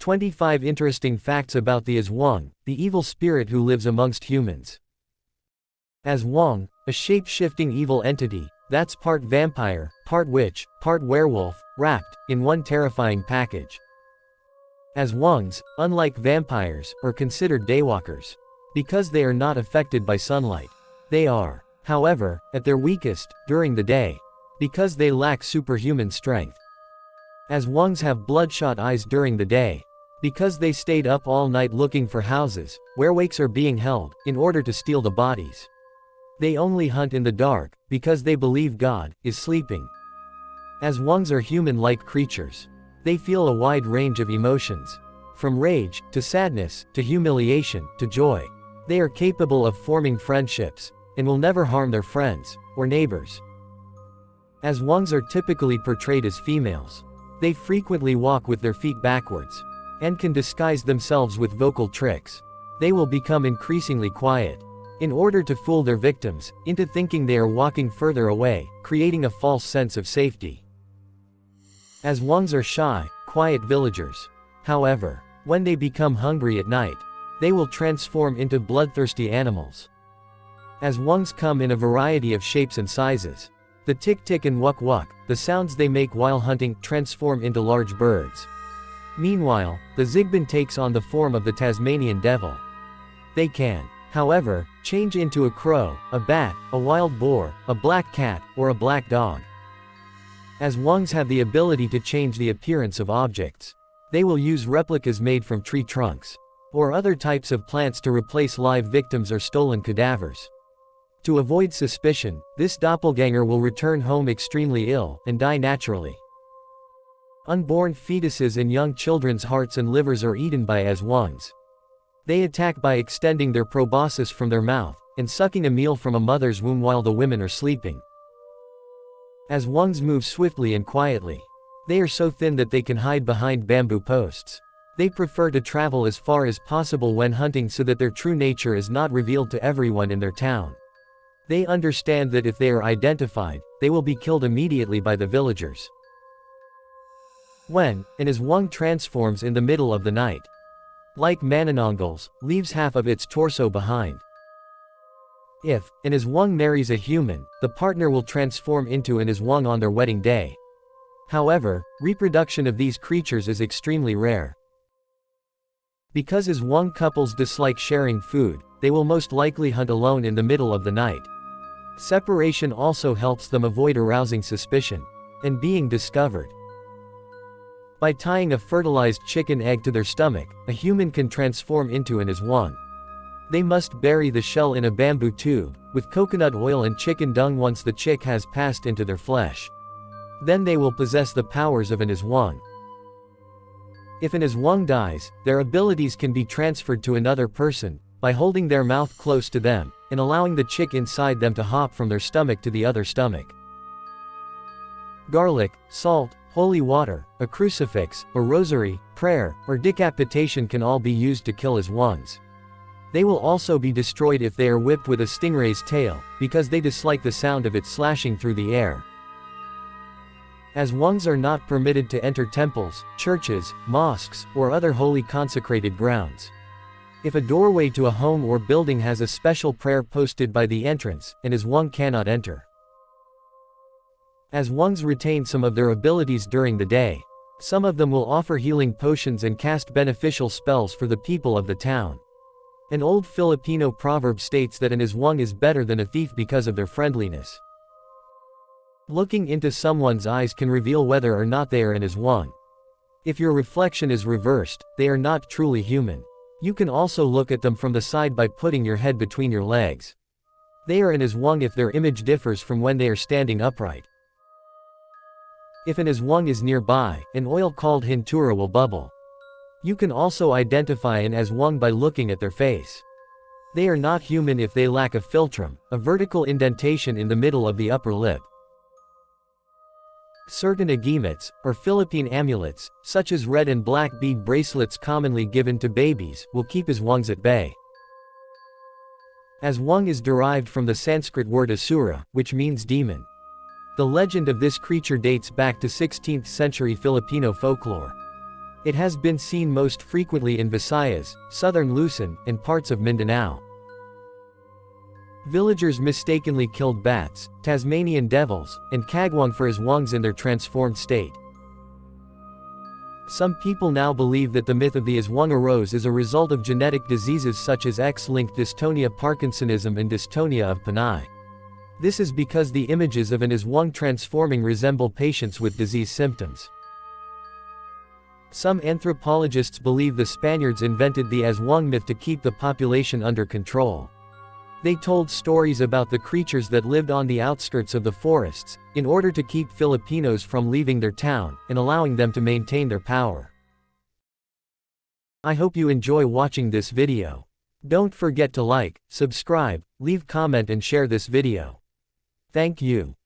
25 interesting facts about the Aswang, the evil spirit who lives amongst humans. Aswang, a shape-shifting evil entity, that's part vampire, part witch, part werewolf, wrapped in one terrifying package. Aswangs, unlike vampires, are considered daywalkers. Because they are not affected by sunlight. They are, however, at their weakest, during the day. Because they lack superhuman strength. Aswangs have bloodshot eyes during the day. Because they stayed up all night looking for houses, where wakes are being held, in order to steal the bodies. They only hunt in the dark, because they believe God is sleeping. Aswangs are human-like creatures. They feel a wide range of emotions. From rage, to sadness, to humiliation, to joy. They are capable of forming friendships, and will never harm their friends, or neighbors. Aswangs are typically portrayed as females. They frequently walk with their feet backwards, and can disguise themselves with vocal tricks. They will become increasingly quiet, in order to fool their victims, into thinking they are walking further away, creating a false sense of safety. Aswangs are shy, quiet villagers. However, when they become hungry at night, they will transform into bloodthirsty animals. Aswangs come in a variety of shapes and sizes. The tick-tick and wuck-wuck, the sounds they make while hunting, transform into large birds. Meanwhile, the Zigbin takes on the form of the Tasmanian devil. They can, however, change into a crow, a bat, a wild boar, a black cat, or a black dog. Aswangs have the ability to change the appearance of objects. They will use replicas made from tree trunks, or other types of plants to replace live victims or stolen cadavers. To avoid suspicion, this doppelganger will return home extremely ill, and die naturally. Unborn fetuses and young children's hearts and livers are eaten by Aswangs. They attack by extending their proboscis from their mouth, and sucking a meal from a mother's womb while the women are sleeping. Aswangs move swiftly and quietly. They are so thin that they can hide behind bamboo posts. They prefer to travel as far as possible when hunting so that their true nature is not revealed to everyone in their town. They understand that if they are identified, they will be killed immediately by the villagers. When an Aswang transforms in the middle of the night, like Mananangals, leaves half of its torso behind. If an Aswang marries a human, the partner will transform into an Aswang on their wedding day. However, reproduction of these creatures is extremely rare. Because Aswang couples dislike sharing food, they will most likely hunt alone in the middle of the night. Separation also helps them avoid arousing suspicion and being discovered. By tying a fertilized chicken egg to their stomach, a human can transform into an Aswang. They must bury the shell in a bamboo tube, with coconut oil and chicken dung once the chick has passed into their flesh. Then they will possess the powers of an Aswang. If an Aswang dies, their abilities can be transferred to another person, by holding their mouth close to them, and allowing the chick inside them to hop from their stomach to the other stomach. Garlic, salt, holy water, a crucifix, a rosary, prayer, or decapitation can all be used to kill Aswangs. They will also be destroyed if they are whipped with a stingray's tail, because they dislike the sound of it slashing through the air. Aswangs are not permitted to enter temples, churches, mosques, or other holy consecrated grounds. If a doorway to a home or building has a special prayer posted by the entrance, an Aswang cannot enter. Aswangs retain some of their abilities during the day. Some of them will offer healing potions and cast beneficial spells for the people of the town. An old Filipino proverb states that an Aswang is better than a thief because of their friendliness. Looking into someone's eyes can reveal whether or not they are an Aswang. If your reflection is reversed, they are not truly human. You can also look at them from the side by putting your head between your legs. They are an Aswang if their image differs from when they are standing upright. If an Aswang is nearby, an oil called hintura will bubble. You can also identify an Aswang by looking at their face. They are not human if they lack a philtrum, a vertical indentation in the middle of the upper lip. Certain agimets, or Philippine amulets, such as red and black bead bracelets commonly given to babies, will keep Aswangs at bay. Aswang is derived from the Sanskrit word asura, which means demon. The legend of this creature dates back to 16th century Filipino folklore. It has been seen most frequently in Visayas, southern Luzon, and parts of Mindanao. Villagers mistakenly killed bats, Tasmanian devils, and kagwang for aswangs in their transformed state. Some people now believe that the myth of the aswang arose as a result of genetic diseases such as X-linked dystonia, Parkinsonism, and dystonia of Panay. This is because the images of an aswang transforming resemble patients with disease symptoms. Some anthropologists believe the Spaniards invented the aswang myth to keep the population under control. They told stories about the creatures that lived on the outskirts of the forests, in order to keep Filipinos from leaving their town, and allowing them to maintain their power. I hope you enjoy watching this video. Don't forget to like, subscribe, leave comment and share this video. Thank you.